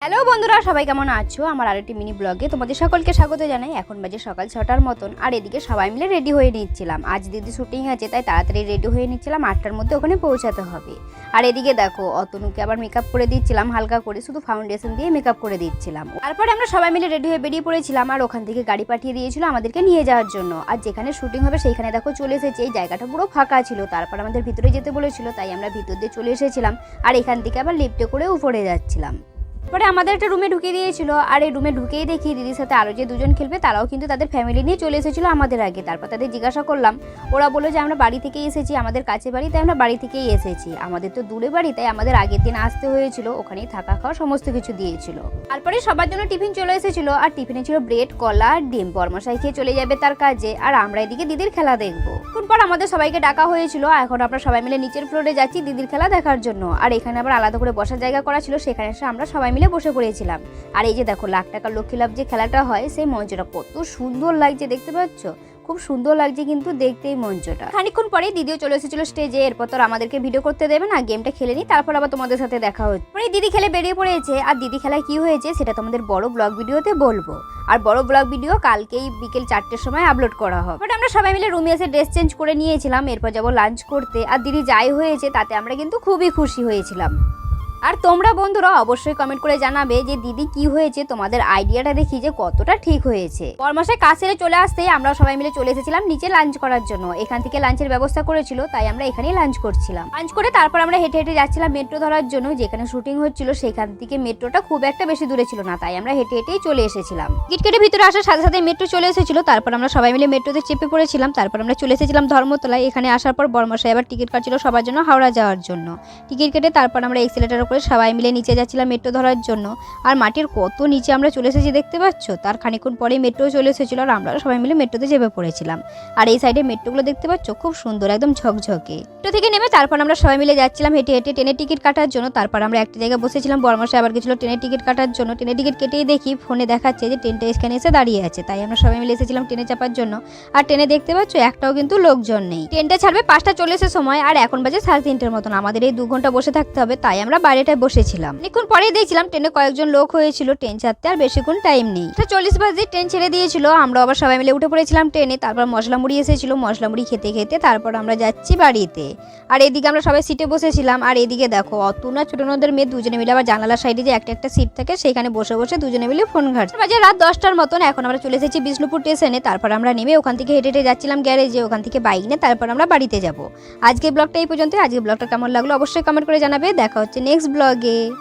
Hello বন্ধুরা, সবাই কেমন আছো? আমার আরেকটি মিনি ব্লগে তোমাদের সকলকে স্বাগত জানাই। এখন বাজে সকাল 6টার মতন, আর এদিকে সবাই মিলে রেডি হয়ে নিচ্ছিলাম। আজ দিদি শুটিং আছে, তাই তাড়াতাড়ি রেডি হয়ে নিচ্ছিলাম, 8টার মধ্যে ওখানে পৌঁছাতে হবে। আর এদিকে দেখো, অতনুকে আবার মেকআপ করে দিচ্ছিলাম, হালকা করে শুধু ফাউন্ডেশন দিয়ে মেকআপ করে দিচ্ছিলাম। তারপরে আমরা সবাই মিলে রেডি হয়ে বেরিয়ে পড়েছিলাম, আর ওখান থেকে গাড়ি পাঠিয়ে দিয়েছিল আমাদেরকে নিয়ে যাওয়ার জন্য। আর যেখানে শুটিং হবে সেইখানে দেখো চলে এসেছে। এই জায়গাটা পুরো ফাঁকা ছিল, তারপর আমাদের ভিতরে যেতে বলেছিল, তাই আমরা ভিতর দিয়ে চলে এসেছিলাম। আর এখান থেকে আবার লিফটে করে উপরে যাচ্ছিলাম। পরে আমাদের একটা রুমে ঢুকিয়ে দিয়েছিল, আর এই রুমে ঢুকেই দেখি দিদির সাথে আরও যে দুজন খেলবে তারাও কিন্তু তাদের ফ্যামিলি নিয়ে চলে এসেছিলো আমাদের আগে। তারপর তাদের জিজ্ঞাসা করলাম, ওরা বললো যে আমরা বাড়ি থেকেই এসেছি, আমাদের কাছে বাড়ি, তাই আমরা বাড়ি থেকেই এসেছি। আমাদের তো দূরে বাড়ি, তাই আমাদের আগের দিন আসতে হয়েছিল, ওখানেই থাকা খাওয়া সমস্ত কিছু দিয়েছিল। তারপরে সবার জন্য টিফিন চলে এসেছিলো, আর টিফিনে ছিল ব্রেড, কলা আর ডিম। বর্মশাই খেয়ে চলে যাবে তার কাজে, আর আমরা এদিকে দিদির খেলা দেখবো। পর আমাদের সবাইকে ডাকা হয়েছিল, এখন আমরা সবাই মিলে নিচের ফ্লোরে যাচ্ছি দিদির খেলা দেখার জন্য। আর এখানে আবার আলাদা করে বসার জায়গা করা ছিল, সেখানে এসে আমরা সবাই মিলে বসে পড়েছিলাম। আর এই যে দেখো, লাখ টাকার লক্ষ্মী লাভ যে খেলাটা হয়, সেই মঞ্চটা কত সুন্দর লাগছে, দেখতে পাচ্ছ? খুব সুন্দর লাগছে কিন্তু দেখতেই মঞ্চটা। খানিকক্ষণ পরেই দিদিও চলে এসেছিল স্টেজে। এরপর তো আমাদেরকে ভিডিও করতে দেবে না, গেমটা খেলে নি, তারপর আবার তোমাদের সাথে দেখা হচ্ছে। পরে দিদি খেলে বেরিয়ে পড়েছে, আর দিদি খেলায় কি হয়েছে সেটা তোমাদের বড় ব্লগ ভিডিওতে বলবো। আর বড় ব্লগ ভিডিও কালকেই বিকেল 4টের সময় আপলোড করা হবে। বাট আমরা সবাই মিলে রুমে এসে ড্রেস চেঞ্জ করে নিয়েছিলাম, এরপর যাবো লাঞ্চ করতে। আর দিদি যাই হয়েছে তাতে আমরা কিন্তু খুবই খুশি হয়েছিলাম। আর তোমরা বন্ধুরা অবশ্যই কমেন্ট করে জানাবে যে দিদি কি হয়েছে, তোমাদের আইডিয়াটা দেখি যে কতটা ঠিক হয়েছে। বর্মশাই কাজ সেরে চলে আসতেই আমরা সবাই মিলে চলে এসেছিলাম নিচে লাঞ্চ করার জন্য। এখান থেকে লাঞ্চের ব্যবস্থা করেছিল, তাই আমরা এখানেই লাঞ্চ করছিলাম। লাঞ্চ করে তারপর আমরা হেঁটে হেঁটে যাচ্ছিলাম মেট্রো ধরার জন্য। যেখানে শুটিং হচ্ছিল সেখান থেকে মেট্রোটা খুব একটা বেশি দূরে ছিল না, তাই আমরা হেঁটে হেঁটেই চলে এসেছিলাম। টিকিট কেটে ভিতরে আসার সাথে সাথে মেট্রো চলে এসেছিল, তারপর আমরা সবাই মিলে মেট্রোতে চেপে পড়েছিলাম। তারপর আমরা চলে এসেছিলাম ধর্মতলায়। এখানে আসার পর বর্মশাই আবার টিকিট কাটছিল সবার জন্য হাওড়া যাওয়ার জন্য। টিকিট কেটে তারপর আমরা এক্সেলেটার করে সবাই মিলে নিচে যাচ্ছিলাম মেট্রো ধরার জন্য। আর মাটির কত নিচে আমরা চলে এসেছি দেখতে পাচ্ছ। তার খানিকক্ষণ পরে মেট্রো চলে এসেছিল, আর আমরা সবাই মিলে মেট্রোতে চেপে পড়েছিলাম। আর এই সাইডে মেট্রোগুলো দেখতে পাচ্ছ, খুব সুন্দর, একদম ঝকঝকে। মেট্রো থেকে নেমে তারপর আমরা সবাই মিলে যাচ্ছিলাম হেঁটে হেঁটে ট্রেনের টিকিট কাটার জন্য। তারপর আমরা একটা জায়গায় বসেছিলাম, বর্মশাই আবার গেছিল ট্রেনের টিকিট কাটার জন্য। ট্রেনের টিকিট কেটেই দেখি ফোনে দেখাচ্ছে যে ট্রেনটা এখানে এসে দাঁড়িয়ে আছে, তাই আমরা সবাই মিলে এসেছিলাম ট্রেনে চাপার জন্য। আর ট্রেনে দেখতে পাচ্ছ একটাও কিন্তু লোকজন নেই। ট্রেনটা ছাড়বে 5টা 40-এর সময়, আর এখন বাজে 3:30-এর মতন। আমাদের এই 2 ঘন্টা বসে থাকতে হবে, তাই আমরা বাইরেটায় বসেছিলাম। অনেকক্ষণ পরে দেখছিলাম ট্রেনে কয়েকজন লোক হয়েছিল, ট্রেন ছাড়তে আর বেশিক্ষণ টাইম নেই। 40 বাজে ট্রেন ছেড়ে দিয়েছিল, আমরা আবার সবাই মিলে উঠে পড়েছিলাম ট্রেনে। তারপর মশলা মুড়ি এসেছিল, মশলা মুড়ি খেতে খেতে তারপর আমরা যাচ্ছি বাড়িতে। আর এদিকে আমরা সবাই সিটে বসেছিলাম। আর এদিকে দেখো, অতুনা ছোট নদের মেয়ে দুজনে মিলে আবার জানালার সাইডে যে একটা সিট থাকে, সেখানে বসে বসে দুজনে মিলে ফোন ঘাটছে। বাজে রাত 10টার মতন। এখন আমরা চলে এসেছি বিষ্ণুপুর স্টেশনে। তারপর আমরা নেমে ওখান থেকে হেঁটে হেঁটে যাচ্ছিলাম গ্যারেজে, ওখান থেকে বাইক নিয়ে তারপর আমরা বাড়িতে যাব। আজকে ব্লগটা এই পর্যন্ত। আজকে ব্লগটা কেমন লাগলো অবশ্যই কমেন্ট করে জানাবে। দেখা হচ্ছে নেক্সট ব্লগে।